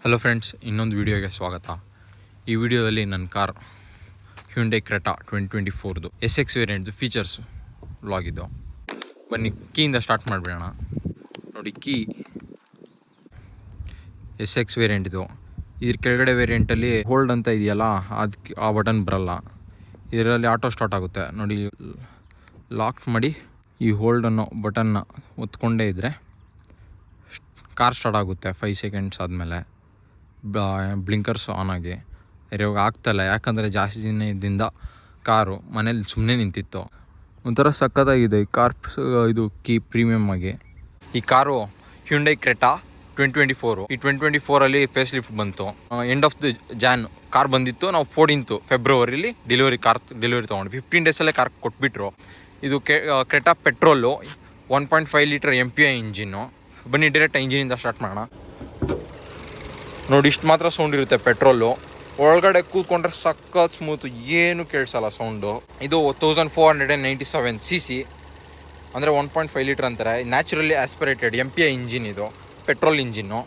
Hello friends, ಇನ್ನೊಂದು ವಿಡಿಯೋಗೆ ಸ್ವಾಗತ. ಈ ವಿಡಿಯೋದಲ್ಲಿ ನನ್ನ ಕಾರ್ ಹ್ಯುಂಡೈ ಕ್ರೆಟಾ 2024 SX ವೇರಿಯಂಟ್ದು ಫೀಚರ್ಸು ವ್ಲಾಗಿದ್ದು. ಬನ್ನಿ ಕೀಯಿಂದ ಸ್ಟಾರ್ಟ್ ಮಾಡಿಬಿಡೋಣ. ನೋಡಿ, ಕೀ SX ವೇರಿಯಂಟ್ ಇದು. ಇದ್ರ ಕೆಳಗಡೆ ವೇರಿಯಂಟಲ್ಲಿ ಹೋಲ್ಡ್ ಅಂತ ಇದೆಯಲ್ಲ, ಅದಕ್ಕೆ ಆ ಬಟನ್ ಬರಲ್ಲ. ಇದರಲ್ಲಿ ಆಟೋ ಸ್ಟಾರ್ಟ್ ಆಗುತ್ತೆ. ನೋಡಿ, ಲಾಕ್ ಮಾಡಿ ಈ ಹೋಲ್ಡ್ ಅನ್ನೋ ಬಟನ್ನ ಒತ್ಕೊಂಡೇ ಇದ್ದರೆ ಕಾರ್ ಸ್ಟಾರ್ಟ್ ಆಗುತ್ತೆ 5 ಸೆಕೆಂಡ್ಸ್ ಆದಮೇಲೆ. ಬ್ಲಿಂಕರ್ಸ್ ಆನ್ ಆಗಿ. ಇವಾಗ ಆಗ್ತಾಯಿಲ್ಲ, ಯಾಕಂದರೆ ಜಾಸ್ತಿ ದಿನದಿಂದ ಕಾರು ಮನೇಲಿ ಸುಮ್ಮನೆ ನಿಂತಿತ್ತು. ಒಂಥರ ಸಕ್ಕತ್ತಾಗಿದೆ ಈ ಕಾರ್. ಇದು ಕೀ ಪ್ರೀಮಿಯಮ್ ಆಗಿ. ಈ ಕಾರು ಹ್ಯುಂಡೈ ಕ್ರೆಟಾ 2024. ಈ 2024ಅಲ್ಲಿ ಫೇಸ್ ಲಿಫ್ಟ್ ಬಂತು. End of the Jan car ಬಂದಿತ್ತು. ನಾವು 14th ಫೆಬ್ರವರಿಲಿ ಡೆಲಿವರಿ ತೊಗೊಂಡು 15 ಡೇಸಲ್ಲೇ ಕಾರ್ ಕೊಟ್ಬಿಟ್ರು. ಇದು Creta petrol, 1.5 litre MPI engine. ಬನ್ನಿ ಡೈರೆಕ್ಟ್ ಇಂಜಿನಿಂದ ಸ್ಟಾರ್ಟ್ ಮಾಡೋಣ. ನೋಡಿ, ಇಷ್ಟು ಮಾತ್ರ ಸೌಂಡ್ ಇರುತ್ತೆ ಪೆಟ್ರೋಲು. ಒಳಗಡೆ ಕೂತ್ಕೊಂಡ್ರೆ ಸಖತ್ ಸ್ಮೂತು, ಏನು ಕೇಳಿಸಲ್ಲ ಸೌಂಡು. ಇದು 1497 cc, ಅಂದರೆ 1.5 ಲೀಟರ್ ಅಂತಾರೆ. ನ್ಯಾಚುರಲಿ ಆಸ್ಪಿರೇಟೆಡ್ MPI ಇಂಜಿನ್, ಇದು ಪೆಟ್ರೋಲ್ ಇಂಜಿನ್ನು.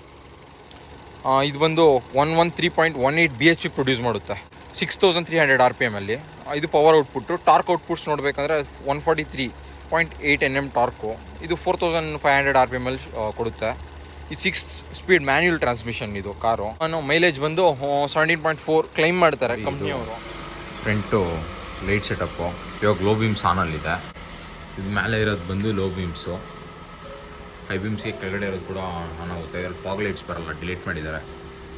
ಇದು ಬಂದು 113.18 BHP ಪ್ರೊಡ್ಯೂಸ್ ಮಾಡುತ್ತೆ 6300 RPM ಅಲ್ಲಿ. ಇದು ಪವರ್ ಔಟ್ಪುಟ್ಟು. ಟಾರ್ಕ್ ಔಟ್ಪುಟ್ಸ್ ನೋಡಬೇಕಂದ್ರೆ 143.8 Nm ಟಾರ್ಕು. ಇದು 4500 RPM ಅಲ್ಲಿ ಕೊಡುತ್ತೆ. ಈ 6 ಸ್ಪೀಡ್ ಮ್ಯಾನ್ಯುಯಲ್ ಟ್ರಾನ್ಸ್ಮಿಷನ್ ಇದು ಕಾರು. ಮೈಲೇಜ್ ಬಂದು 17.4 ಕ್ಲೈಮ್ ಮಾಡ್ತಾರೆ ಕಂಪ್ನಿಯವರು. ಫ್ರಂಟು ಲೈಟ್ ಸೆಟಪ್ಪು ಇವಾಗ ಲೋ ಬೀಮ್ಸ್ ಆನಲ್ಲಿದೆ. ಇದು ಮೇಲೆ ಇರೋದು ಬಂದು ಲೋ ಬೀಮ್ಸು. ಹೈ ಬೀಮ್ಸ್ಗೆ ಕೆಳಗಡೆ ಇರೋದು ಕೂಡ ಆನ್ ಆಗುತ್ತೆ. ಇದರಲ್ಲಿ ಫಾಗ್ ಲೈಟ್ಸ್ ಬರಲ್ಲ, ಡಿಲೀಟ್ ಮಾಡಿದ್ದಾರೆ.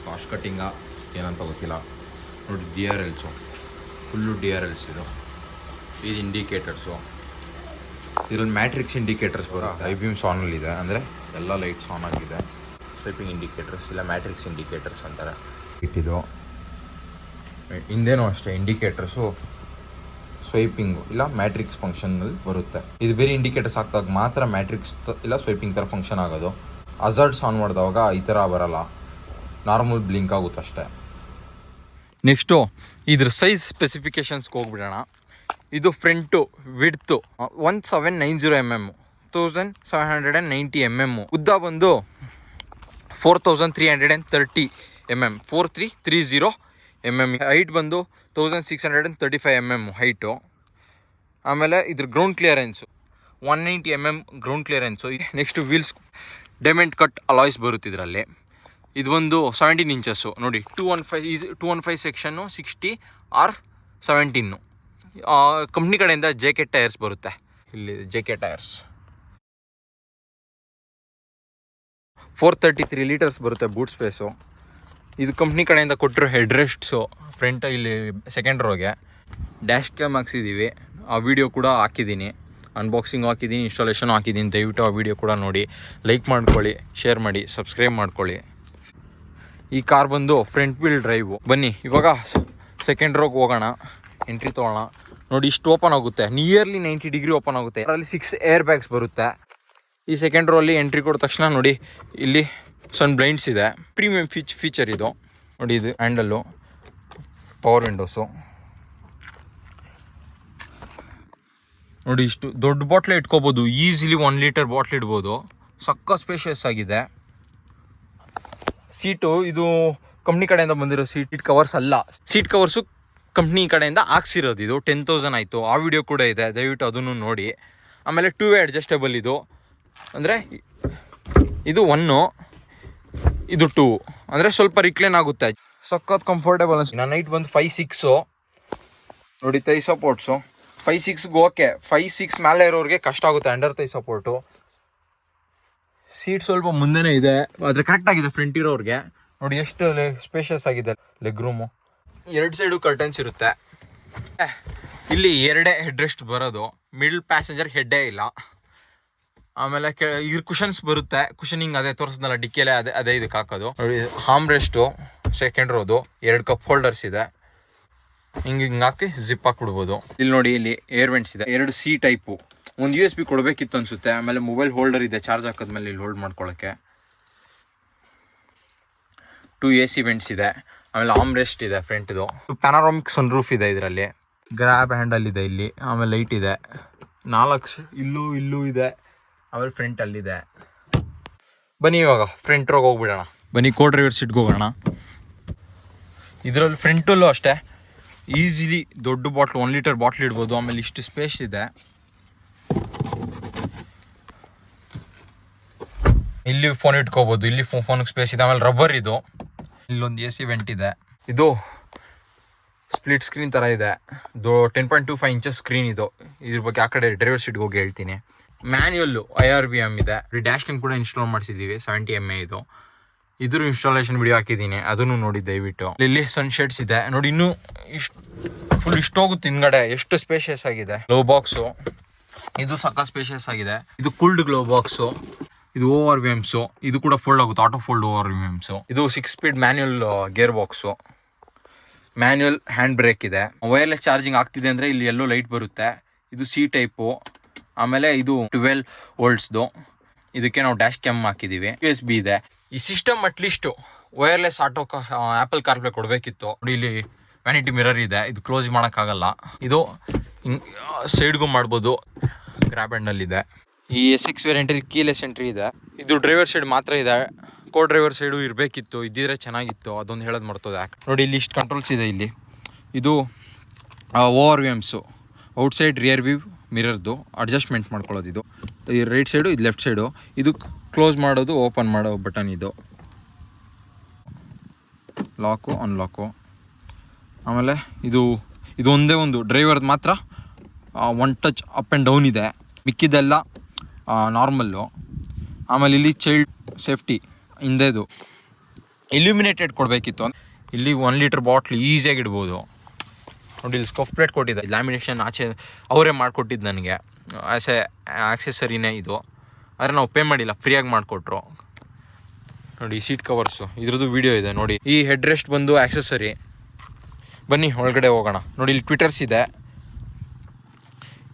ಕಾಸ್ಟ್ ಕಟ್ಟಿಂಗ ಏನಂತ ಗೊತ್ತಿಲ್ಲ. ನೋಡಿ, DRLಸು ಫುಲ್ಲು DRLಸ್. ಇದು ಇಂಡಿಕೇಟರ್ಸು. ಇದರಲ್ಲಿ ಮ್ಯಾಟ್ರಿಕ್ಸ್ ಇಂಡಿಕೇಟರ್ಸ್ ಬರುತ್ತೆ. ಹೈ ಬೀಮ್ಸ್ ಆನಲ್ಲಿದೆ, ಅಂದರೆ ಎಲ್ಲ ಲೈಟ್ಸ್ ಆನ್ ಆಗಿದೆ. ಸ್ವೈಪಿಂಗ್ ಇಂಡಿಕೇಟರ್ಸ್ ಇಲ್ಲ ಮ್ಯಾಟ್ರಿಕ್ಸ್ ಇಂಡಿಕೇಟರ್ಸ್ ಅಂತಾರೆ. ಇಟ್ಟಿದ್ದು ಹಿಂದೇನೂ ಅಷ್ಟೇ ಇಂಡಿಕೇಟರ್ಸು ಸ್ವೈಪಿಂಗು ಇಲ್ಲ ಮ್ಯಾಟ್ರಿಕ್ಸ್ ಫಂಕ್ಷನ್ನಲ್ಲಿ ಬರುತ್ತೆ. ಇದು ಬೇರೆ ಇಂಡಿಕೇಟರ್ಸ್ ಹಾಕಿದಾಗ ಮಾತ್ರ ಮ್ಯಾಟ್ರಿಕ್ಸ್ ಇಲ್ಲ ಸ್ವೈಪಿಂಗ್ ಥರ ಫಂಕ್ಷನ್ ಆಗೋದು. ಅಜರ್ಟ್ಸ್ ಆನ್ ಮಾಡಿದವಾಗ ಈ ಥರ ಬರಲ್ಲ, ನಾರ್ಮಲ್ ಬ್ಲಿಂಕ್ ಆಗುತ್ತೆ ಅಷ್ಟೇ. ನೆಕ್ಸ್ಟು ಇದ್ರ ಸೈಜ್ ಸ್ಪೆಸಿಫಿಕೇಷನ್ಸ್ಗೆ ಹೋಗ್ಬಿಡೋಣ. ಇದು ಫ್ರಂಟು ವಿಡ್ತು 1790 mm, 1790 mm. ಉದ್ದ ಬಂದು 4330 mm, 4330 mm. ಹೈಟ್ ಬಂದು 1635 mm ಹೈಟು. ಆಮೇಲೆ ಇದ್ರ ground clearance 190 mm ground clearance. Next wheels diamond cut alloys ಬರುತ್ತೆ ಇದರಲ್ಲಿ. ಇದು ಒಂದು 17 ಇಂಚಸ್ಸು. ನೋಡಿ, 215 ಸೆಕ್ಷನ್ನು 60 or 17. ಕಂಪ್ನಿ ಕಡೆಯಿಂದ JK ಟೈರ್ಸ್ ಬರುತ್ತೆ. ಇಲ್ಲಿ JK ಟೈರ್ಸ್ 433 ಲೀಟರ್ಸ್ ಬರುತ್ತೆ ಬೂಟ್ ಸ್ಪೇಸು. ಇದು ಕಂಪ್ನಿ ಕಡೆಯಿಂದ ಕೊಟ್ಟಿರೋ ಹೆಡ್ ರೆಸ್ಟ್ಸು. ಫ್ರಂಟ್ ಇಲ್ಲಿ ಸೆಕೆಂಡ್ ರೋಗೆ ಡ್ಯಾಶ್ ಕ್ಯಾಮ್ ಹಾಕ್ಸಿದ್ದೀವಿ. ಆ ವಿಡಿಯೋ ಕೂಡ ಹಾಕಿದ್ದೀನಿ, ಅನ್ಬಾಕ್ಸಿಂಗು ಹಾಕಿದ್ದೀನಿ, ಇನ್ಸ್ಟಾಲೇಷನು ಹಾಕಿದ್ದೀನಿ. ದಯವಿಟ್ಟು ಆ ವಿಡಿಯೋ ಕೂಡ ನೋಡಿ. ಲೈಕ್ ಮಾಡ್ಕೊಳ್ಳಿ, ಶೇರ್ ಮಾಡಿ, ಸಬ್ಸ್ಕ್ರೈಬ್ ಮಾಡ್ಕೊಳ್ಳಿ. ಈ ಕಾರ್ ಬಂದು ಫ್ರಂಟ್ ವೀಲ್ ಡ್ರೈವು. ಬನ್ನಿ ಇವಾಗ ಸೆಕೆಂಡ್ ರೋಗೆ ಹೋಗೋಣ, ಎಂಟ್ರಿ ತೊಗೊಳ್ಳೋಣ. ನೋಡಿ, ಇಷ್ಟು ಓಪನ್ ಆಗುತ್ತೆ, ನಿಯರ್ಲಿ 90 ಡಿಗ್ರಿ ಓಪನ್ ಆಗುತ್ತೆ. ಅದರಲ್ಲಿ 6 ಏರ್ ಬ್ಯಾಗ್ಸ್ ಬರುತ್ತೆ. ಈ ಸೆಕೆಂಡ್ ರೋಲ್ಲಿ ಎಂಟ್ರಿ ಕೊಟ್ಟ ತಕ್ಷಣ ನೋಡಿ, ಇಲ್ಲಿ ಸನ್ ಬ್ಲೈಂಡ್ಸ್ ಇದೆ. ಪ್ರೀಮಿಯಂ ಫೀಚರ್ ಇದು. ನೋಡಿ, ಇದು ಹ್ಯಾಂಡಲ್ಲು, ಪವರ್ ವಿಂಡೋಸು. ನೋಡಿ, ಇಷ್ಟು ದೊಡ್ಡ ಬಾಟ್ಲೆ ಇಟ್ಕೋಬೋದು, ಈಸಿಲಿ 1 ಲೀಟರ್ ಬಾಟ್ಲ್ ಇಡ್ಬೋದು. ಸಕ್ಕ ಸ್ಪೇಷಿಯಸ್ ಆಗಿದೆ. ಸೀಟು ಇದು ಕಂಪ್ನಿ ಕಡೆಯಿಂದ ಬಂದಿರೋ ಸೀಟ್ ಕವರ್ಸ್ ಅಲ್ಲ, ಸೀಟ್ ಕವರ್ಸು ಕಂಪ್ನಿ ಕಡೆಯಿಂದ ಹಾಕ್ಸಿರೋದು. ಇದು 10,000 ಆಯಿತು. ಆ ವಿಡಿಯೋ ಕೂಡ ಇದೆ, ದಯವಿಟ್ಟು ಅದನ್ನು ನೋಡಿ. ಆಮೇಲೆ 2 ವೇ ಅಡ್ಜಸ್ಟೇಬಲ್. ಇದು ಅಂದರೆ ಇದು 1, ಇದು 2, ಅಂದರೆ ಸ್ವಲ್ಪ ರಿಕ್ಲೈನ್ ಆಗುತ್ತೆ. ಸಖತ್ ಕಂಫರ್ಟೇಬಲ್ ಅನ್ಸುತ್ತೆ. ನನ್ನ ಹೈಟ್ ಬಂದು 5'6". ನೋಡಿ, ಥೈ ಸಪೋರ್ಟ್ಸು 5'6" ಓಕೆ. 5'6" ಮೇಲೆ ಇರೋರಿಗೆ ಕಷ್ಟ ಆಗುತ್ತೆ ಅಂಡರ್ ಥೈ ಸಪೋರ್ಟು. ಸೀಟ್ ಸ್ವಲ್ಪ ಮುಂದೆನೇ ಇದೆ, ಆದರೆ ಕರೆಕ್ಟಾಗಿದೆ ಫ್ರಂಟ್ ಇರೋರಿಗೆ. ನೋಡಿ, ಎಷ್ಟು ಸ್ಪೇಷಿಯಸ್ ಆಗಿದೆ ಲೆಗ್ ರೂಮು. 2 ಸೈಡು ಕರ್ಟನ್ಸ್ ಇರುತ್ತೆ. ಇಲ್ಲಿ 2 ಹೆಡ್ ರೆಸ್ಟ್ ಬರೋದು. ಮಿಡಲ್ ಪ್ಯಾಸೆಂಜರ್ ಹೆಡ್ಡೇ ಇಲ್ಲ. ಆಮೇಲೆ ಇದ್ರ ಕುಷನ್ಸ್ ಬರುತ್ತೆ. ಕುಷನಿಂಗ್ ಅದೇ ತೋರಿಸಿದ್ನಲ್ಲ ಡಿಕ್ಕಿಯಲ್ಲೇ, ಅದೇ ಇದಕ್ಕೆ ಹಾಕೋದು. ನೋಡಿ, ಹಾಮ್ ರೆಸ್ಟು ಸೆಕೆಂಡ್ ರೋದು. 2 ಕಪ್ ಹೋಲ್ಡರ್ಸ್ ಇದೆ. ಹಿಂಗೆ ಹಾಕಿ ಜಿಪ್ ಹಾಕ್ಬಿಡ್ಬೋದು. ಇಲ್ಲಿ ನೋಡಿ, ಇಲ್ಲಿ ಏರ್ ವೆಂಟ್ಸ್ ಇದೆ. 2 C ಟೈಪು. ಒಂದು USB ಕೊಡಬೇಕಿತ್ತು ಅನಿಸುತ್ತೆ. ಆಮೇಲೆ ಮೊಬೈಲ್ ಹೋಲ್ಡರ್ ಇದೆ, ಚಾರ್ಜ್ ಹಾಕಿದ್ಮೇಲೆ ಇಲ್ಲಿ ಹೋಲ್ಡ್ ಮಾಡ್ಕೊಳ್ಳೋಕ್ಕೆ. 2 AC ವೆಂಟ್ಸ್ ಇದೆ. ಆಮೇಲೆ ಆರ್ಮ್ ರೆಸ್ಟ್ ಇದೆ ಫ್ರಂಟ್ದು. ಪ್ಯಾನರಾಮಿಕ್ ಸನ್ ರೂಫ್ ಇದೆ ಇದರಲ್ಲಿ. ಗ್ರ್ಯಾಬ್ ಹ್ಯಾಂಡಲ್ ಇದೆ ಇಲ್ಲಿ. ಆಮೇಲೆ ಲೈಟ್ ಇದೆ. 4 ಇಲ್ಲೂ ಇದೆ. ಆಮೇಲೆ ಫ್ರಂಟ್ ಅಲ್ಲಿದೆ. ಬನ್ನಿ ಇವಾಗ ಫ್ರಂಟ್ ರೋಗೆ ಹೋಗ್ಬಿಡೋಣ. ಬನ್ನಿ ಕೋ ಡ್ರೈವರ್ ಸೀಟ್ಗೆ ಹೋಗೋಣ. ಇದರಲ್ಲಿ ಫ್ರಂಟಲ್ಲೂ ಅಷ್ಟೇ ಈಸಿಲಿ ದೊಡ್ಡ ಬಾಟ್ಲ್ 1 ಲೀಟರ್ ಬಾಟ್ಲ್ ಇಡ್ಬೋದು. ಆಮೇಲೆ ಇಷ್ಟು ಸ್ಪೇಸ್ ಇದೆ. ಇಲ್ಲಿ ಫೋನ್ ಇಟ್ಕೋಬೋದು, ಇಲ್ಲಿ ಫೋನ್ಗೆ ಸ್ಪೇಸ್ ಇದೆ. ಆಮೇಲೆ ರಬ್ಬರ್ ಇದು. ಇಲ್ಲೊಂದು AC ವೆಂಟ್ ಇದೆ. ಇದು ಸ್ಪ್ಲಿಟ್ ಸ್ಕ್ರೀನ್ ಥರ ಇದೆ. 10.25 ಇಂಚಸ್ ಸ್ಕ್ರೀನ್ ಇದು. ಇದ್ರ ಬಗ್ಗೆ ಆ ಕಡೆ ಡ್ರೈವರ್ ಸೀಟ್ಗೆ ಹೋಗಿ ಹೇಳ್ತೀನಿ. ಮ್ಯಾನ್ಯುಯಲ್ಲು IRBM ಇದೆ. ಡ್ಯಾಶ್ ಕ್ಯಾಮ್ ಕೂಡ ಇನ್ಸ್ಟಾಲ್ ಮಾಡಿಸಿದ್ದೀವಿ. 70 MA ಇದು. ಇದ್ರ ಇನ್ಸ್ಟಾಲೇಷನ್ ವಿಡಿಯೋ ಹಾಕಿದ್ದೀನಿ, ಅದನ್ನು ನೋಡಿ ದಯವಿಟ್ಟು. ಇಲ್ಲಿ ಸನ್ಶೆಟ್ಸ್ ಇದೆ ನೋಡಿ. ಇನ್ನೂ ಫುಲ್ ಇಷ್ಟೋಗುತ್ತೆ ಹಿಂದ್ಗಡೆ. ಎಷ್ಟು ಸ್ಪೇಷಿಯಸ್ ಆಗಿದೆ. ಗ್ಲೋ ಬಾಕ್ಸು ಇದು ಸಕ್ಕ ಸ್ಪೇಷಿಯಸ್ ಆಗಿದೆ. ಇದು ಕೂಲ್ಡ್ ಗ್ಲೋ ಬಾಕ್ಸು. ಇದು ORVMs. ಇದು ಕೂಡ ಫೋಲ್ಡ್ ಆಗುತ್ತೆ, ಆಟೋ ಫೋಲ್ಡ್ ORVMs. ಇದು 6 speed manual gear box. Manual hand break ಇದೆ. ವೈರ್ಲೆಸ್ ಚಾರ್ಜಿಂಗ್ ಆಗ್ತಿದೆ ಅಂದರೆ ಇಲ್ಲಿ ಎಲ್ಲೋ ಲೈಟ್ ಬರುತ್ತೆ. ಇದು C ಟೈಪು. ಆಮೇಲೆ ಇದು 12 ವೋಲ್ಟ್ಸ್ದು. ಇದಕ್ಕೆ ನಾವು ಡ್ಯಾಶ್ ಕ್ಯಾಮ್ ಹಾಕಿದ್ದೀವಿ. USB ಇದೆ. ಈ system at least wireless auto apple CarPlay ಕೊಡಬೇಕಿತ್ತು. ನೋಡಿ ಇಲ್ಲಿ ವ್ಯಾನಿಟಿ ಮಿರರ್ ಇದೆ. ಇದು ಕ್ಲೋಸ್ ಮಾಡೋಕ್ಕಾಗಲ್ಲ. ಇದು ಸೈಡ್ಗೂ ಮಾಡ್ಬೋದು. ಗ್ರ್ಯಾಬ್ ಹ್ಯಾಂಡಲ್ಲಿದೆ. ಈ SX ವೇರಿಯಂಟಲ್ಲಿ ಕೀಲೆಸ್ ಎಂಟ್ರಿ ಇದೆ. ಇದು ಡ್ರೈವರ್ ಸೈಡ್ ಮಾತ್ರ ಇದೆ. ಕೋ ಡ್ರೈವರ್ ಸೈಡು ಇರಬೇಕಿತ್ತು, ಇದ್ದಿದ್ರೆ ಚೆನ್ನಾಗಿತ್ತು. ಅದೊಂದು ಹೇಳೋದು ಮರ್ತೋದೆ. ನೋಡಿ ಇಲ್ಲಿ ಇಷ್ಟು ಕಂಟ್ರೋಲ್ಸ್ ಇದೆ. ಇಲ್ಲಿ ಇದು ORVMs. ಔಟ್ಸೈಡ್ ರಿಯರ್ ವ್ಯೂ ಮಿರರ್ದು ಅಡ್ಜಸ್ಟ್ಮೆಂಟ್ ಮಾಡ್ಕೊಳ್ಳೋದು. ಇದು ಈ ರೈಟ್ ಸೈಡು, ಇದು ಲೆಫ್ಟ್ ಸೈಡು. ಇದು ಕ್ಲೋಸ್ ಮಾಡೋದು, ಓಪನ್ ಮಾಡೋ ಬಟನ್ ಇದು. Lock unlock. ಆಮೇಲೆ ಇದು ಒಂದೇ ಒಂದು ಡ್ರೈವರ್ದು ಮಾತ್ರ 1 ಟಚ್ ಅಪ್ ಆ್ಯಂಡ್ ಡೌನ್ ಇದೆ. ಮಿಕ್ಕಿದೆಲ್ಲ ನಾರ್ಮಲ್ಲು. ಆಮೇಲೆ ಇಲ್ಲಿ ಚೈಲ್ಡ್ ಸೇಫ್ಟಿ ಹಿಂದೆದು ಇಲ್ಯುಮಿನೇಟೆಡ್ ಕೊಡಬೇಕಿತ್ತು. ಇಲ್ಲಿ 1 ಲೀಟರ್ ಬಾಟ್ಲ್ ಈಸಿಯಾಗಿ ಇಡ್ಬೋದು. ನೋಡಿ ಇಲ್ಲಿ ಸ್ಕಫ್ ಪ್ಲೇಟ್ ಕೊಟ್ಟಿದೆ. ಲ್ಯಾಮಿನೇಷನ್ ಆಚೆ ಅವರೇ ಮಾಡಿಕೊಟ್ಟಿದ್ದು ನನಗೆ. ಆ್ಯಸ್ ಎ ಆಕ್ಸೆಸರಿನೇ ಇದು. ಆದರೆ ನಾವು ಪೇ ಮಾಡಿಲ್ಲ, ಫ್ರೀಯಾಗಿ ಮಾಡಿಕೊಟ್ರು. ನೋಡಿ ಈ ಸೀಟ್ ಕವರ್ಸು, ಇದ್ರದ್ದು ವೀಡಿಯೋ ಇದೆ ನೋಡಿ. ಈ ಹೆಡ್ ರೆಸ್ಟ್ ಬಂದು ಆಕ್ಸೆಸರಿ. ಬನ್ನಿ ಒಳಗಡೆ ಹೋಗೋಣ. ನೋಡಿ ಇಲ್ಲಿ ಟ್ವಿಟರ್ಸ್ ಇದೆ.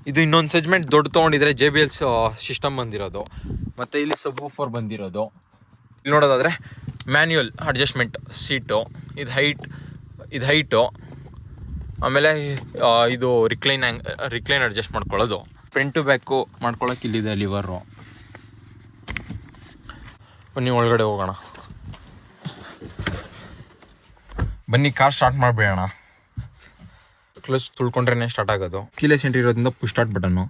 ಇದು ಇನ್ನೊಂದು ಸೆಗ್ಮೆಂಟ್ ದೊಡ್ಡ ತೊಗೊಂಡಿದ್ರೆ JBL ಸಿಸ್ಟಮ್ ಬಂದಿರೋದು. ಮತ್ತು ಇಲ್ಲಿ ಸಬ್ ವೂಫರ್ ಬಂದಿರೋದು. ಇಲ್ಲಿ ನೋಡೋದಾದರೆ ಮ್ಯಾನ್ಯುಯಲ್ ಅಡ್ಜಸ್ಟ್ಮೆಂಟ್ ಸೀಟು. ಇದು ಹೈಟು. ಆಮೇಲೆ ಇದು ರಿಕ್ಲೈನ್ ಅಡ್ಜಸ್ಟ್ ಮಾಡ್ಕೊಳ್ಳೋದು. ಫ್ರಂಟ್ ಟು ಬ್ಯಾಕು ಮಾಡ್ಕೊಳ್ಳೋಕೆ ಇಲ್ಲಿದೆ ಲಿವರು. ಬನ್ನಿ ಒಳಗಡೆ ಹೋಗೋಣ. ಬನ್ನಿ ಕಾರ್ ಸ್ಟಾರ್ಟ್ ಮಾಡಿಬಿಡೋಣ. ಕ್ಲಚ್ ತುಳ್ಕೊಂಡ್ರೆ ಸ್ಟಾರ್ಟ್ ಆಗೋದು. ಕೀಲೆಸ್ ಎಂಟ್ರಿ ಇರೋದ್ರಿಂದ ಪುಷ್ ಸ್ಟಾರ್ಟ್ ಬಟನ್ನು.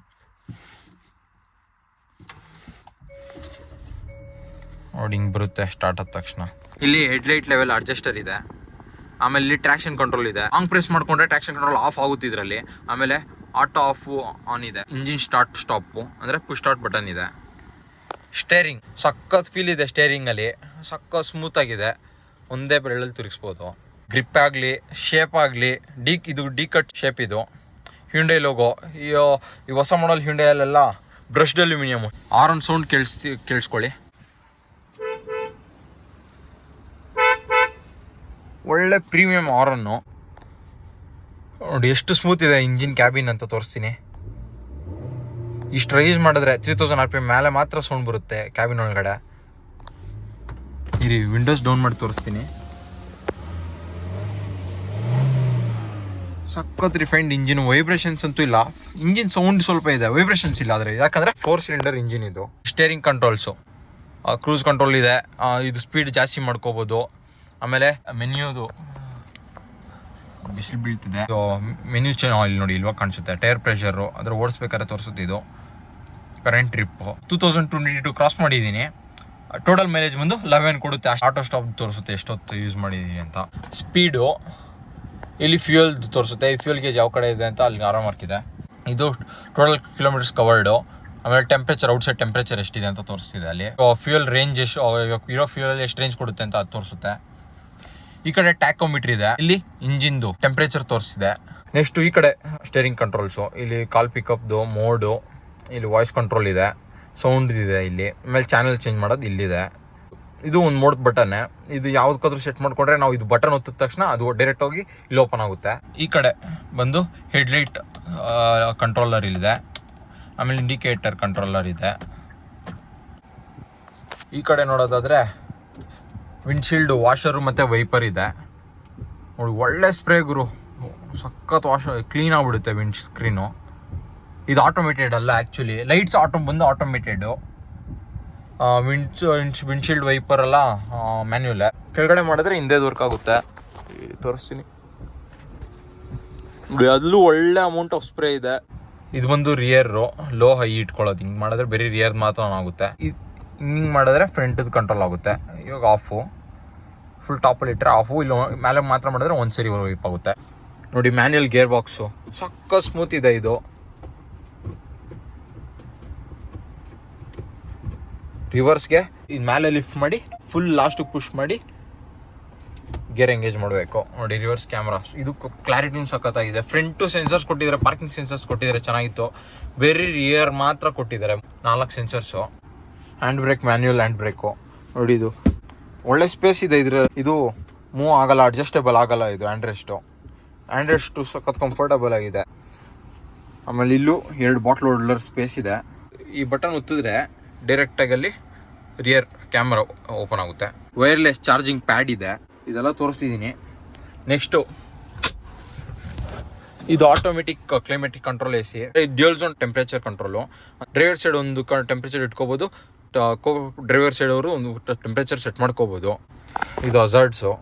ನೋಡಿ ಹಿಂಗೆ ಬರುತ್ತೆ ಸ್ಟಾರ್ಟ್ ಆದ ತಕ್ಷಣ. ಇಲ್ಲಿ ಹೆಡ್ಲೈಟ್ ಲೆವೆಲ್ ಅಡ್ಜಸ್ಟರ್ ಇದೆ. ಆಮೇಲೆ ಇಲ್ಲಿ ಟ್ರ್ಯಾಕ್ಷನ್ ಕಂಟ್ರೋಲ್ ಇದೆ. ಲಾಂಗ್ ಪ್ರೆಸ್ ಮಾಡ್ಕೊಂಡ್ರೆ ಟ್ರ್ಯಾಕ್ಷನ್ ಕಂಟ್ರೋಲ್ ಆಫ್ ಆಗುತ್ತೆ ಇದರಲ್ಲಿ. ಆಮೇಲೆ ಆಟೋ ಆಫು ಆನ್ ಇದೆ. ಇಂಜಿನ್ ಸ್ಟಾರ್ಟ್ ಸ್ಟಾಪು ಅಂದರೆ ಪುಷ್ ಸ್ಟಾರ್ಟ್ ಬಟನ್ ಇದೆ. ಸ್ಟೇರಿಂಗ್ ಸಖತ್ ಫೀಲ್ ಇದೆ. ಸ್ಟೇರಿಂಗಲ್ಲಿ ಸಖತ್ ಸ್ಮೂತಾಗಿದೆ. ಒಂದೇ ಬೆರಳಲ್ಲಿ ತಿರುಗಿಸ್ಬೋದು. ಗ್ರಿಪ್ ಆಗಲಿ, ಶೇಪ್ ಆಗಲಿ, ಇದು ಡಿ ಕಟ್ ಶೇಪ್. ಇದು ಹ್ಯುಂಡೈ ಲೋಗೋ. ಈ ಹೊಸ ಮಾಡಲ್ ಹ್ಯುಂಡೈಯಲ್ಲೆಲ್ಲ ಬ್ರಷ್ಡ್ ಅಲ್ಯೂಮಿನಿಯಮ್. ಆರನ್ ಸೌಂಡ್ ಕೇಳಿಸ್ಕೊಳ್ಳಿ. ಒಳ್ಳೆ ಪ್ರೀಮಿಯಂ ಆರನ್ನು. ನೋಡಿ ಎಷ್ಟು ಸ್ಮೂತ್ ಇದೆ ಇಂಜಿನ್ ಕ್ಯಾಬಿನ್ ಅಂತ ತೋರಿಸ್ತೀನಿ. ಇಷ್ಟು ರೈಸ್ ಮಾಡಿದ್ರೆ 3000 RPM ಮೇಲೆ ಮಾತ್ರ ಸೌಂಡ್ ಬರುತ್ತೆ ಕ್ಯಾಬಿನ್ ಒಳಗಡೆ. ಇಲ್ಲಿ ವಿಂಡೋಸ್ ಡೌನ್ ಮಾಡಿ ತೋರಿಸ್ತೀನಿ. ಸಖತ್ ರಿಫೈನ್ಡ್ ಇಂಜಿನ್. ವೈಬ್ರೇಷನ್ಸ್ ಅಂತೂ ಇಲ್ಲ. ಇಂಜಿನ್ ಸೌಂಡ್ ಸ್ವಲ್ಪ ಇದೆ, ವೈಬ್ರೇಷನ್ಸ್ ಇಲ್ಲ. ಆದರೆ ಯಾಕಂದರೆ 4 ಸಿಲಿಂಡರ್ ಇಂಜಿನ್ ಇದು. ಸ್ಟೇರಿಂಗ್ ಕಂಟ್ರೋಲ್ಸು, ಕ್ರೂಸ್ ಕಂಟ್ರೋಲ್ ಇದೆ. ಇದು ಸ್ಪೀಡ್ ಜಾಸ್ತಿ ಮಾಡ್ಕೋಬೋದು. ಆಮೇಲೆ ಮೆನ್ಯೂದು ಬಿಸಿಲು ಬೀಳ್ತಿದೆ. ಮೆನ್ಯೂ ಇಲ್ಲಿ ನೋಡಿ ಇಲ್ವಾ ಕಾಣಿಸುತ್ತೆ. ಟೈರ್ ಪ್ರೆಷರು ಅದರ ಓಡಿಸ್ಬೇಕಾದ್ರೆ ತೋರಿಸುತ್ತೆ. ಇದು ಕರೆಂಟ್ ಟ್ರಿಪ್ಪು 2022 ಕ್ರಾಸ್ ಮಾಡಿದ್ದೀನಿ. ಟೋಟಲ್ ಮೈಲೇಜ್ ಬಂದು 11 ಕೊಡುತ್ತೆ. ಆಟೋ ಸ್ಟಾಪ್ ತೋರಿಸುತ್ತೆ ಎಷ್ಟೊತ್ತು ಯೂಸ್ ಮಾಡಿದ್ದೀನಿ ಅಂತ. ಸ್ಪೀಡು ಇಲ್ಲಿ ಫ್ಯೂಯಲ್ ತೋರಿಸುತ್ತೆ. ಈ ಫ್ಯೂಯಲ್ ಗೇಜ್ ಯಾವ ಕಡೆ ಇದೆ ಅಂತ ಅಲ್ಲಿ ಆರೋ ಮಾರ್ಕ್ ಇದೆ. ಇದು ಟೋಟಲ್ ಕಿಲೋಮೀಟರ್ಸ್ ಕವರ್ಡು. ಆಮೇಲೆ ಟೆಂಪ್ರೇಚರ್, ಔಟ್ಸೈಡ್ ಟೆಂಪ್ರೇಚರ್ ಎಷ್ಟಿದೆ ಅಂತ ತೋರಿಸ್ತಿದೆ ಅಲ್ಲಿ. ಫ್ಯೂಯಲ್ ರೇಂಜ್ ಎಷ್ಟು ಇರೋ ಫ್ಯೂಯಲ್ ಎಷ್ಟು ರೇಂಜ್ ಕೊಡುತ್ತೆ ಅಂತ ಅದು ತೋರಿಸುತ್ತೆ. ಈ ಕಡೆ ಟ್ಯಾಕೋಮೀಟರ್ ಇದೆ. ಇಲ್ಲಿ ಇಂಜಿನ್ದು ಟೆಂಪ್ರೇಚರ್ ತೋರಿಸ್ತಿದೆ. ನೆಕ್ಸ್ಟ್ ಈ ಕಡೆ ಸ್ಟೇರಿಂಗ್ ಕಂಟ್ರೋಲ್ಸು. ಇಲ್ಲಿ ಕಾಲ್ ಪಿಕಪ್ದು ಮೋಡು, ಇಲ್ಲಿ ವಾಯ್ಸ್ ಕಂಟ್ರೋಲ್ ಇದೆ, ಸೌಂಡ್ ಇದೆ ಇಲ್ಲಿ. ಆಮೇಲೆ ಚಾನಲ್ ಚೇಂಜ್ ಮಾಡೋದು ಇಲ್ಲಿದೆ. ಇದು ಒಂದು ಮೋಡ್ ಬಟನ್ನೇ. ಇದು ಯಾವುದಕ್ಕಾದ್ರೂ ಸೆಟ್ ಮಾಡ್ಕೊಂಡ್ರೆ ನಾವು ಇದು ಬಟನ್ ಒತ್ತಿದ ತಕ್ಷಣ ಅದು ಡೈರೆಕ್ಟ್ ಹೋಗಿ ಇಲ್ಲಿ ಓಪನ್ ಆಗುತ್ತೆ. ಈ ಕಡೆ ಬಂದು ಹೆಡ್ಲೈಟ್ ಕಂಟ್ರೋಲರ್ ಇಲ್ಲಿದೆ. ಆಮೇಲೆ ಇಂಡಿಕೇಟರ್ ಕಂಟ್ರೋಲರ್ ಇದೆ. ಈ ಕಡೆ ನೋಡೋದಾದರೆ ವಿಂಡ್ಶೀಲ್ಡ್ ವಾಷರು ಮತ್ತು ವೈಪರ್ ಇದೆ. ನೋಡಿ ಒಳ್ಳೆ ಸ್ಪ್ರೇ ಗುರು. ಸಖತ್ ಕ್ಲೀನ್ ಆಗಿಬಿಡುತ್ತೆ ವಿಂಡ್ ಸ್ಕ್ರೀನು. ಇದು ಆಟೋಮೇಟೆಡ್ ಅಲ್ಲ ಆ್ಯಕ್ಚುಲಿ. ಲೈಟ್ಸ್ ಬಂದು ಆಟೋಮೇಟೆಡು. ವಿಂಡ್ಶೀಲ್ಡ್ ವೈಪರ್ ಎಲ್ಲ ಮ್ಯಾನ್ಯುಯಲ್. ಕೆಳಗಡೆ ಮಾಡಿದ್ರೆ ಹಿಂದೆ ವರ್ಕ್ ಆಗುತ್ತೆ. ತೋರಿಸ್ತೀನಿ, ಅಲ್ಲೂ ಒಳ್ಳೆ ಅಮೌಂಟ್ ಆಫ್ ಸ್ಪ್ರೇ ಇದೆ. ಇದು ಬಂದು ರಿಯರು, ಲೋ ಹೈ ಇಟ್ಕೊಳ್ಳೋದು. ಹಿಂಗೆ ಮಾಡಿದ್ರೆ ಬರೀ ರಿಯರ್ ಮಾತ್ರ ಆನ್ ಆಗುತ್ತೆ. ಹಿಂಗೆ ಮಾಡಿದ್ರೆ ಫ್ರಂಟದು ಕಂಟ್ರೋಲ್ ಆಗುತ್ತೆ. ಇವಾಗ ಆಫು, ಫುಲ್ ಟಾಪಲ್ಲಿ ಇಟ್ಟರೆ ಆಫು, ಇಲ್ಲ ಮೇಲೆ ಮಾತ್ರ ಮಾಡಿದ್ರೆ ಒಂದು ಸರಿ ವೈಪ್ ಆಗುತ್ತೆ. ನೋಡಿ ಮ್ಯಾನ್ಯಲ್ ಗೇರ್ ಬಾಕ್ಸು ಸಕ್ಕ ಸ್ಮೂತ್ ಇದೆ ಇದು. ರಿವರ್ಸ್ಗೆ ಇದು ಮೇಲೆ ಲಿಫ್ಟ್ ಮಾಡಿ ಫುಲ್ ಲಾಸ್ಟಿಗೆ ಪುಷ್ ಮಾಡಿ ಗೇರ್ ಎಂಗೇಜ್ ಮಾಡಬೇಕು. ನೋಡಿ ರಿವರ್ಸ್ ಕ್ಯಾಮ್ರಾ, ಇದು ಕ್ಲಾರಿಟಿನೂ ಸಖತ್ತಾಗಿದೆ. ಫ್ರಂಟು ಸೆನ್ಸರ್ಸ್ ಕೊಟ್ಟಿದ್ದಾರೆ, ಪಾರ್ಕಿಂಗ್ ಸೆನ್ಸರ್ಸ್ ಕೊಟ್ಟಿದ್ದಾರೆ, ಚೆನ್ನಾಗಿತ್ತು. ಬೇರೆ ರಿಯರ್ ಮಾತ್ರ ಕೊಟ್ಟಿದ್ದಾರೆ 4 sensors. Hand brake, manual hand brake. ನೋಡಿ ಇದು ಒಳ್ಳೆ ಸ್ಪೇಸ್ ಇದೆ. ಇದು ಮೂವ್ ಆಗಲ್ಲ, ಅಡ್ಜಸ್ಟೇಬಲ್ ಆಗಲ್ಲ. ಇದು ಹ್ಯಾಂಡ್ ರೆಸ್ಟು ಸಖತ್ ಕಂಫರ್ಟಬಲ್ ಆಗಿದೆ. ಆಮೇಲೆ ಇಲ್ಲೂ 2 ಬಾಟ್ಲ್ ಹೋಲ್ಡರ್ ಸ್ಪೇಸ್ ಇದೆ. ಈ ಬಟನ್ ಒತ್ತಿದ್ರೆ ಡೈರೆಕ್ಟಾಗಿ ಅಲ್ಲಿ ರಿಯರ್ ಕ್ಯಾಮ್ರಾ ಓಪನ್ ಆಗುತ್ತೆ. ವೈರ್ಲೆಸ್ ಚಾರ್ಜಿಂಗ್ ಪ್ಯಾಡ್ ಇದೆ. ಇದೆಲ್ಲ ತೋರಿಸ್ತಿದ್ದೀನಿ. ನೆಕ್ಸ್ಟು ಇದು automatic climatic control AC, dual zone temperature control. Driver side ಒಂದು ಟೆಂಪ್ರೇಚರ್ ಇಟ್ಕೋಬೋದು, ಡ್ರೈವರ್ ಸೈಡ್ ಅವರು ಒಂದು ಟೆಂಪ್ರೇಚರ್ ಸೆಟ್ ಮಾಡ್ಕೋಬೋದು. ಇದು ಹಜಾರ್ಡ್ಸು.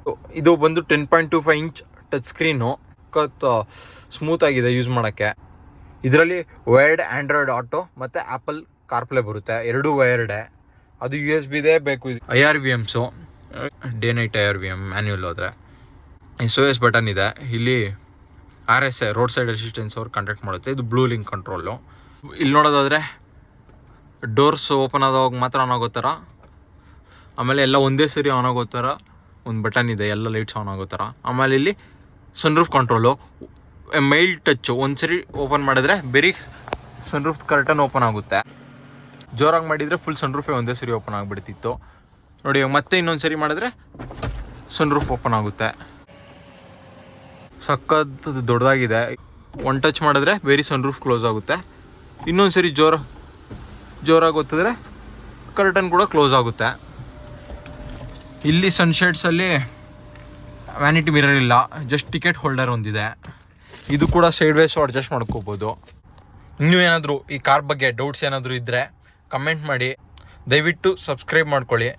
ಇದು ಬಂದು 10.25 ಇಂಚ್ ಟಚ್ ಸ್ಕ್ರೀನು, ಸ್ಮೂತ್ ಆಗಿದೆ ಯೂಸ್ ಮಾಡೋಕ್ಕೆ. ಇದರಲ್ಲಿ ವೈರ್ಡ್ ಆಂಡ್ರಾಯ್ಡ್ ಆಟೋ ಮತ್ತು ಆ್ಯಪಲ್ ಕಾರ್ಪ್ಲೇ ಬರುತ್ತೆ, 2 ವೈರ್ಡೆ. ಅದು USB ಇದೆ ಬೇಕು. IRVMಸು, ಡೇ ನೈಟ್ IRVM ಮ್ಯಾನ್ಯುಯಲ್ ಹೋದರೆ. SOS ಬಟನ್ ಇದೆ. ಇಲ್ಲಿ RSA ರೋಡ್ ಸೈಡ್ ಅಸಿಸ್ಟೆನ್ಸ್ ಅವ್ರು ಕಾಂಟ್ಯಾಕ್ಟ್ ಮಾಡುತ್ತೆ. ಇದು ಬ್ಲೂ ಲಿಂಕ್ ಕಂಟ್ರೋಲು. ಇಲ್ಲಿ ನೋಡೋದಾದರೆ ಡೋರ್ಸ್ ಓಪನ್ ಆದಾಗ ಮಾತ್ರ ಆನ್ ಆಗೋ ಥರ, ಆಮೇಲೆ ಎಲ್ಲ ಒಂದೇ ಸರಿ ಆನ್ ಆಗೋ ಥರ ಒಂದು ಬಟನ್ ಇದೆ, ಎಲ್ಲ ಲೈಟ್ಸ್ ಆನ್ ಆಗೋ ಥರ. ಆಮೇಲೆ ಇಲ್ಲಿ ಸನ್ರೂಫ್ ಕಂಟ್ರೋಲು, ಮೈಲ್ಡ್ ಟಚ್ಚು. ಒಂದು ಸರಿ ಓಪನ್ ಮಾಡಿದ್ರೆ ಬರೀ ಸನ್ರೂಫ್ ಕರ್ಟನ್ ಓಪನ್ ಆಗುತ್ತೆ. ಜೋರಾಗಿ ಮಾಡಿದರೆ ಫುಲ್ ಸನ್ರೂಫೇ ಒಂದೇ ಸರಿ ಓಪನ್ ಆಗಿಬಿಡ್ತಿತ್ತು. ನೋಡಿ ಮತ್ತೆ ಇನ್ನೊಂದು ಸರಿ ಮಾಡಿದ್ರೆ ಸನ್ರೂಫ್ ಓಪನ್ ಆಗುತ್ತೆ. ಸಖತ್ ದೊಡ್ಡದಾಗಿದೆ. ಒನ್ ಟಚ್ ಮಾಡಿದ್ರೆ ಬೇರೆ ಸನ್ರೂಫ್ ಕ್ಲೋಸ್ ಆಗುತ್ತೆ. ಇನ್ನೊಂದು ಸರಿ ಜೋರಾಗಿ ಒತ್ತಿದ್ರೆ ಕರ್ಟನ್ ಕೂಡ ಕ್ಲೋಸ್ ಆಗುತ್ತೆ. ಇಲ್ಲಿ ಸನ್ಶೇಡ್ಸಲ್ಲಿ ವ್ಯಾನಿಟಿ ಮಿರರ್ ಇಲ್ಲ, ಜಸ್ಟ್ ಟಿಕೆಟ್ ಹೋಲ್ಡರ್ ಒಂದಿದೆ. ಇದು ಕೂಡ ಸೈಡ್ ವೇಸು ಅಡ್ಜಸ್ಟ್ ಮಾಡ್ಕೋಬೋದು. ಇನ್ನೂ ಏನಾದರೂ ಈ ಕಾರ್ ಬಗ್ಗೆ ಡೌಟ್ಸ್ ಏನಾದರೂ ಇದ್ದರೆ ಕಮೆಂಟ್ ಮಾಡಿ. ದಯವಿಟ್ಟು ಸಬ್ಸ್ಕ್ರೈಬ್ ಮಾಡ್ಕೊಳ್ಳಿ.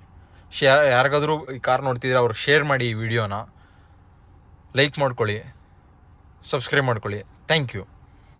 ಯಾರಿಗಾದರೂ ಈ ಕಾರ್ ನೋಡ್ತಿದ್ರೆ ಅವ್ರಿಗೆ ಶೇರ್ ಮಾಡಿ, ಈ ವಿಡಿಯೋನ ಲೈಕ್ ಮಾಡ್ಕೊಳ್ಳಿ, ಸಬ್ಸ್ಕ್ರೈಬ್ ಮಾಡ್ಕೊಳ್ಳಿ. Thank you.